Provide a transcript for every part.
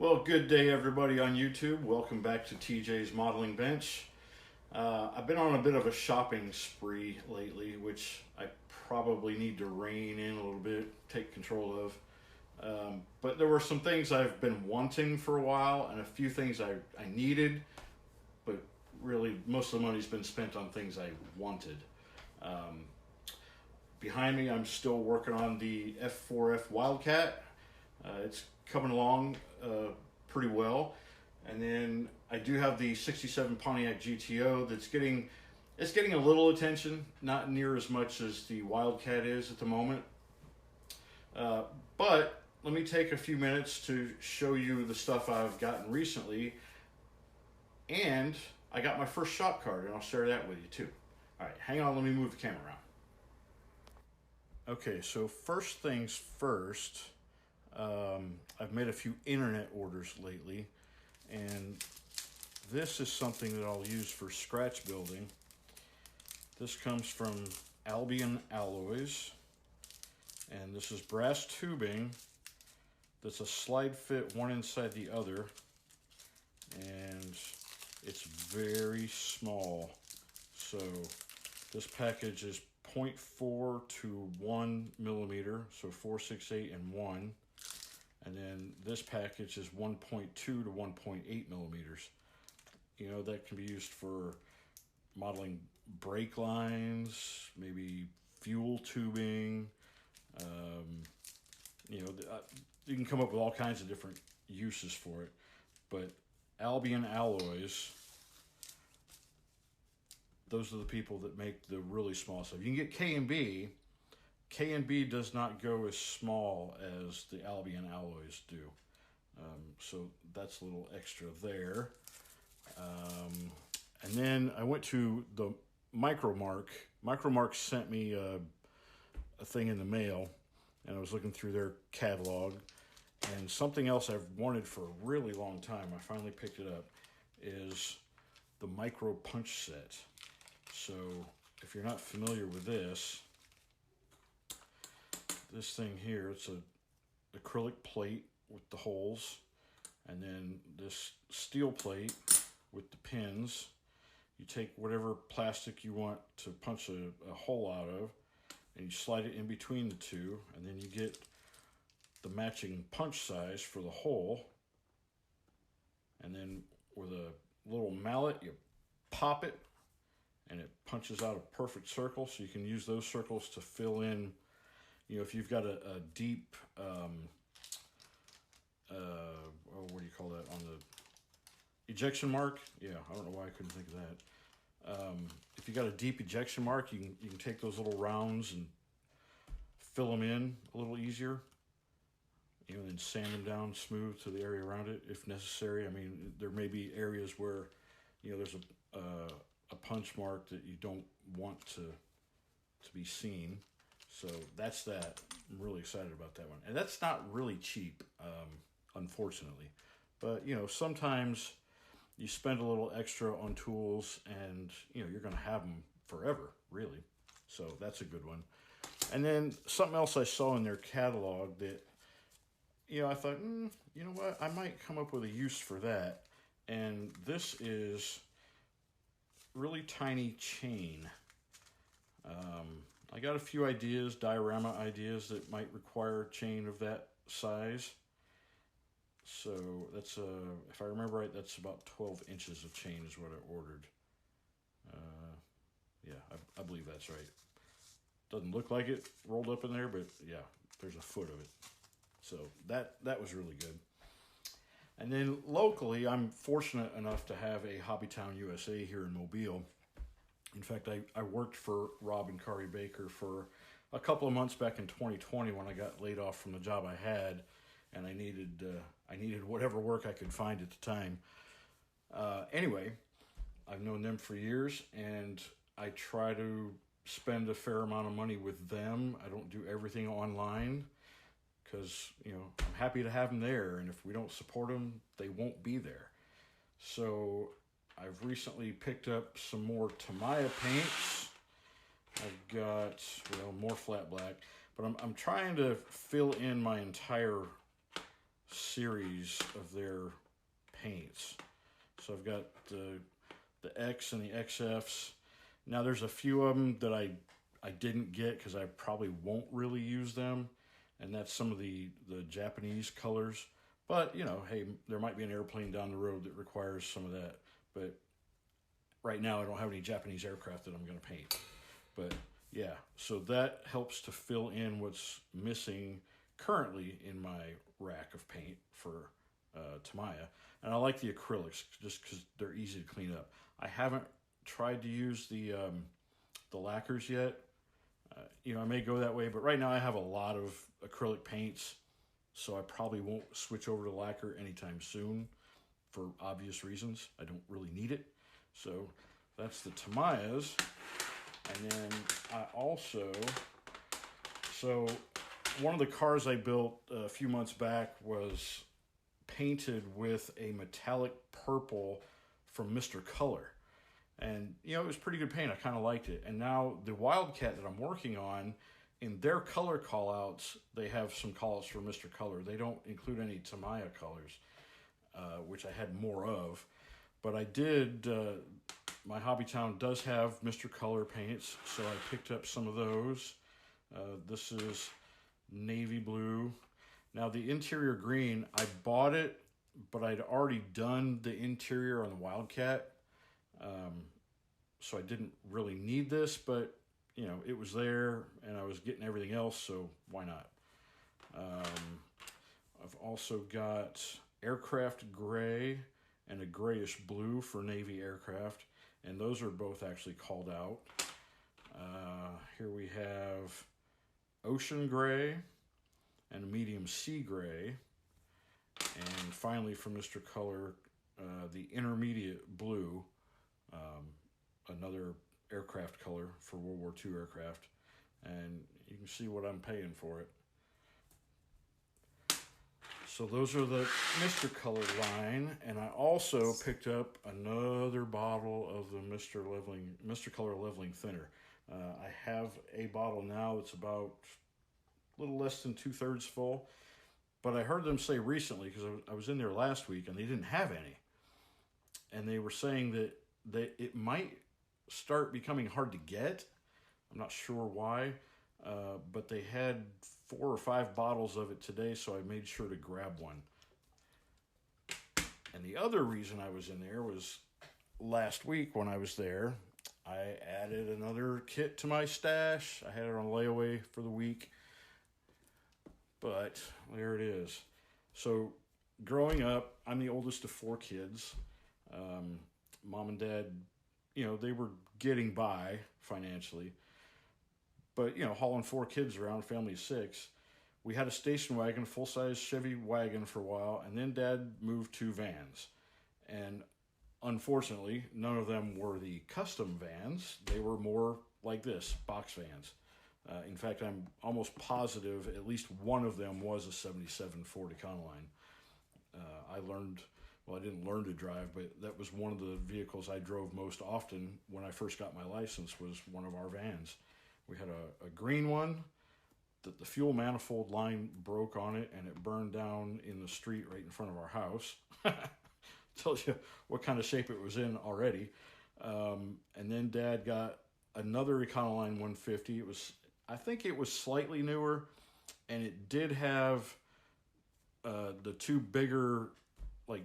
Well, good day, everybody on YouTube. Welcome back to TJ's Modeling Bench. I've been on a bit of a shopping spree lately, which I probably need to rein in a little bit, take control of. But there were some things I've been wanting for a while, and a few things I needed, but really most of the money's been spent on things I wanted. Behind me, I'm still working on the F4F Wildcat. It's coming along pretty well. And then I do have the 67 Pontiac GTO that's getting a little attention, not near as much as the Wildcat is at the moment. But let me take a few minutes to show you the stuff I've gotten recently. And I got my first shop card, and I'll share that with you too. All right, hang on, let me move the camera around. Okay, so first things first, I've made a few internet orders lately, and this is something that I'll use for scratch building. This comes from Albion Alloys, and this is brass tubing that's a slide fit one inside the other, and it's very small. So this package is 0.4 to 1 millimeter, so 4, 6, 8, and 1. And then this package is 1.2 to 1.8 millimeters. You know, that can be used for modeling brake lines, maybe fuel tubing. You know, you can come up with all kinds of different uses for it. But Albion Alloys, those are the people that make the really small stuff. You can get K&B. K&B does not go as small as the Albion Alloys do. So that's a little extra there. And then I went to the Micromark. Micromark sent me a thing in the mail, and I was looking through their catalog. And something else I've wanted for a really long time, I finally picked it up, is the Micro Punch Set. So if you're not familiar with this thing here, it's a acrylic plate with the holes, and then this steel plate with the pins. You take whatever plastic you want to punch a hole out of, and you slide it in between the two, and then you get the matching punch size for the hole. And then with a little mallet, you pop it, and it punches out a perfect circle, so you can use those circles to fill in, you know, if you've got a deep, what do you call that, on the ejection mark? Yeah, I don't know why I couldn't think of that. If you got a deep ejection mark, you can take those little rounds and fill them in a little easier, you know, and sand them down smooth to the area around it if necessary. I mean, there may be areas where, you know, there's a punch mark that you don't want to be seen. So that's that. I'm really excited about that one. And that's not really cheap, unfortunately. But, you know, sometimes you spend a little extra on tools and, you know, you're going to have them forever, really. So that's a good one. And then something else I saw in their catalog that, you know, I thought, you know what, I might come up with a use for that. And this is really tiny chain. I got a few ideas, diorama ideas that might require chain of that size. So that's if I remember right, that's about 12 inches of chain is what I ordered. Yeah, I believe that's right. Doesn't look like it rolled up in there, but yeah, there's a foot of it. So that was really good. And then locally, I'm fortunate enough to have a Hobbytown USA here in Mobile. In fact, I worked for Rob and Kari Baker for a couple of months back in 2020 when I got laid off from the job I had, and I needed whatever work I could find at the time. Anyway, I've known them for years, and I try to spend a fair amount of money with them. I don't do everything online because, you know, I'm happy to have them there, and if we don't support them, they won't be there. So I've recently picked up some more Tamiya paints. I've got, well, more flat black, but I'm trying to fill in my entire series of their paints. So I've got the X and the XFs. Now there's a few of them that I didn't get because I probably won't really use them, and that's some of the Japanese colors. But, you know, hey, there might be an airplane down the road that requires some of that. But right now I don't have any Japanese aircraft that I'm going to paint. But yeah, so that helps to fill in what's missing currently in my rack of paint for Tamiya. And I like the acrylics just because they're easy to clean up. I haven't tried to use the lacquers yet. You know, I may go that way, but right now I have a lot of acrylic paints, so I probably won't switch over to lacquer anytime soon for obvious reasons. I don't really need it. So that's the Tamiyas. And then I also, so one of the cars I built a few months back was painted with a metallic purple from Mr. Color. And, you know, it was pretty good paint. I kind of liked it. And now the Wildcat that I'm working on, in their color callouts, they have some callouts for Mr. Color. They don't include any Tamiya colors, which I had more of. But I did, my Hobbytown does have Mr. Color paints, so I picked up some of those. This is navy blue. Now the interior green, I bought it, but I'd already done the interior on the Wildcat. So I didn't really need this, but, you know, it was there and I was getting everything else, so why not? I've also got aircraft gray and a grayish blue for Navy aircraft, and those are both actually called out. Here we have ocean gray and a medium sea gray, and finally from Mr. Color, the intermediate blue, another aircraft color for World War II aircraft, and you can see what I'm paying for it. So those are the Mr. Color line, and I also picked up another bottle of the Mr. Color Leveling Thinner. I have a bottle now that's about a little less than 2/3 full, but I heard them say recently, because I was in there last week and they didn't have any, and they were saying that it might start becoming hard to get. I'm not sure why, but they had 4 or 5 bottles of it today, so I made sure to grab one. And the other reason I was in there was last week when I was there, I added another kit to my stash. I had it on layaway for the week, but there it is. So growing up, I'm the oldest of 4 kids. Mom and Dad, you know, they were getting by financially, but, you know, hauling 4 kids around, family of 6. We had a station wagon, full-size Chevy wagon for a while, and then Dad moved to vans. And unfortunately, none of them were the custom vans. They were more like this, box vans. In fact, I'm almost positive at least one of them was a 77 Ford Econoline. I didn't learn to drive, but that was one of the vehicles I drove most often when I first got my license, was one of our vans. We had a green one that the fuel manifold line broke on it, and it burned down in the street right in front of our house. Tells you what kind of shape it was in already. And then Dad got another Econoline 150. I think it was slightly newer, and it did have the 2 bigger, like,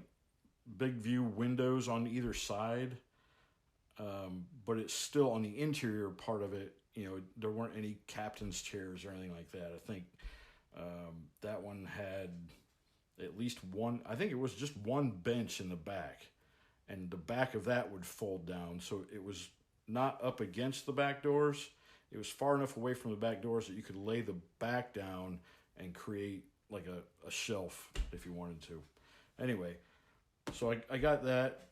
big view windows on either side, but it's still on the interior part of it. You know, there weren't any captain's chairs or anything like that. I think that one had at least one, I think it was just one bench in the back, and the back of that would fold down, so it was not up against the back doors. It was far enough away from the back doors that you could lay the back down and create like a shelf if you wanted to. Anyway, so I got that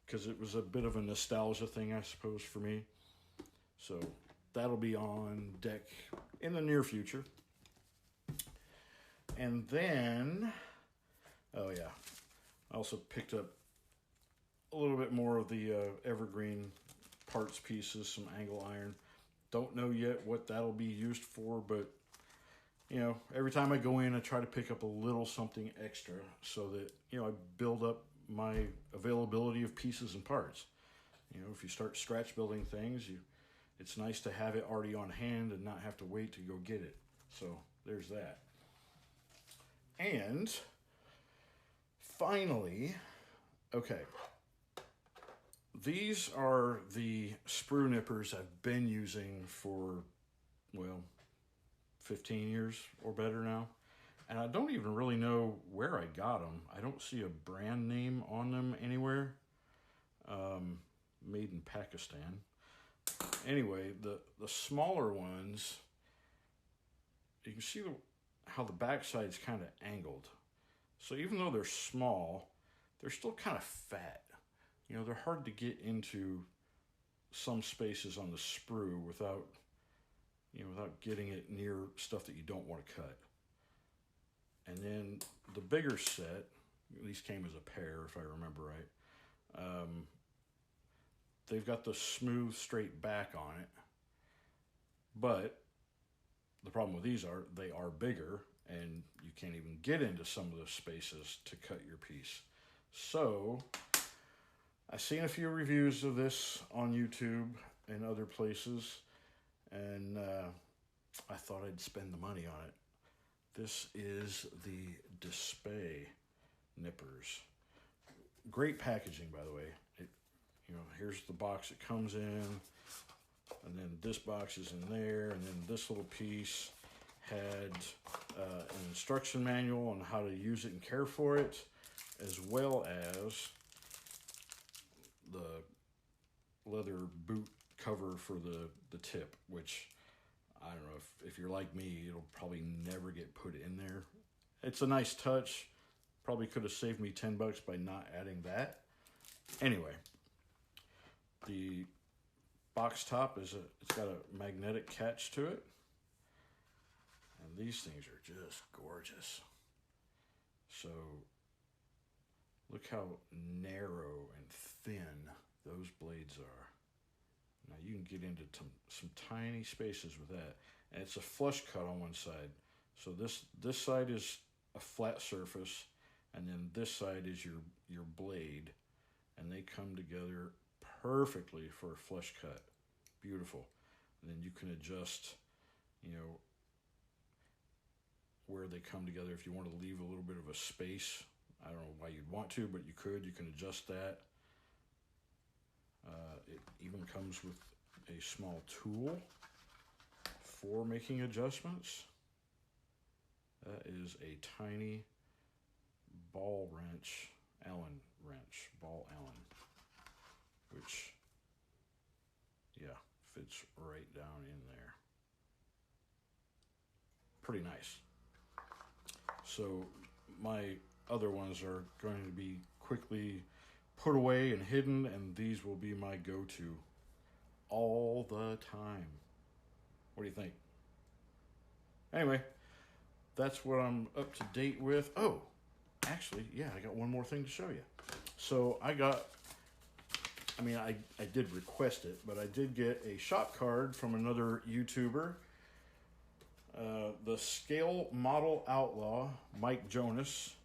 because it was a bit of a nostalgia thing, I suppose, for me. So that'll be on deck in the near future. And then, oh yeah, I also picked up a little bit more of the evergreen parts pieces, some angle iron. Don't know yet what that'll be used for, but you know, every time I go in, I try to pick up a little something extra so that, you know, I build up my availability of pieces and parts. You know, if you start scratch building things, it's nice to have it already on hand and not have to wait to go get it. So there's that. And finally, okay, these are the sprue nippers I've been using for, well, 15 years or better now. And I don't even really know where I got them. I don't see a brand name on them anywhere. Made in Pakistan. Anyway, the smaller ones, you can see how the backside's kind of angled. So even though they're small, they're still kind of fat. You know, they're hard to get into some spaces on the sprue without getting it near stuff that you don't want to cut. And then the bigger set, these came as a pair if I remember right. They've got the smooth straight back on it, but the problem with these are they are bigger and you can't even get into some of the spaces to cut your piece. So I've seen a few reviews of this on YouTube and other places, and I thought I'd spend the money on it. This is the Display nippers. Great packaging, by the way. You know, here's the box it comes in, and then this box is in there, and then this little piece had an instruction manual on how to use it and care for it, as well as the leather boot cover for the tip, which I don't know if you're like me, it'll probably never get put in there. It's a nice touch. Probably could have saved me $10 by not adding that. Anyway, the box top it's got a magnetic catch to it. And these things are just gorgeous. So look how narrow and thin those blades are. Now you can get into some tiny spaces with that. And it's a flush cut on one side. So this side is a flat surface, and then this side is your blade. And they come together perfectly for a flush cut. Beautiful. And then you can adjust, you know, where they come together. If you want to leave a little bit of a space, I don't know why you'd want to, but you can adjust that. It even comes with a small tool for making adjustments. That is a tiny ball wrench, Allen wrench, ball Allen, which, yeah, fits right down in there. Pretty nice. So my other ones are going to be quickly put away and hidden, and these will be my go-to all the time. What do you think? Anyway, that's what I'm up to date with. Oh, actually, yeah, I got one more thing to show you. So I did request it, but I did get a shop card from another YouTuber, the Scale Model Outlaw, Mike Jonas.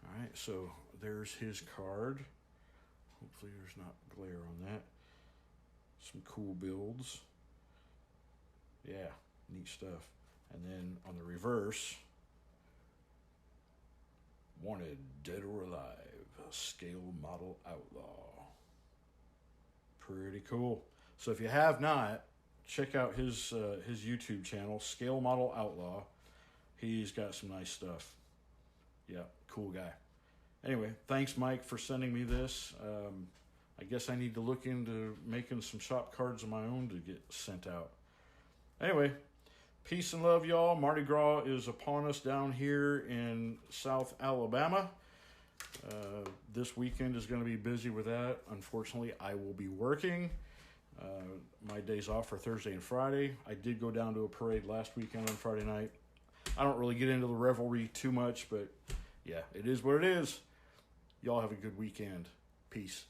All right, so there's his card. Hopefully there's not glare on that. Some cool builds. Yeah, neat stuff. And then on the reverse, wanted dead or alive, Scale Model Outlaw. Pretty cool. So if you have not, check out his YouTube channel, Scale Model Outlaw. He's got some nice stuff. Yeah, cool guy. Anyway, thanks, Mike, for sending me this. I guess I need to look into making some shop cards of my own to get sent out. Anyway, peace and love, y'all. Mardi Gras is upon us down here in South Alabama. This weekend is going to be busy with that. Unfortunately, I will be working. My days off are Thursday and Friday. I did go down to a parade last weekend on Friday night. I don't really get into the revelry too much, but yeah, it is what it is. Y'all have a good weekend. Peace.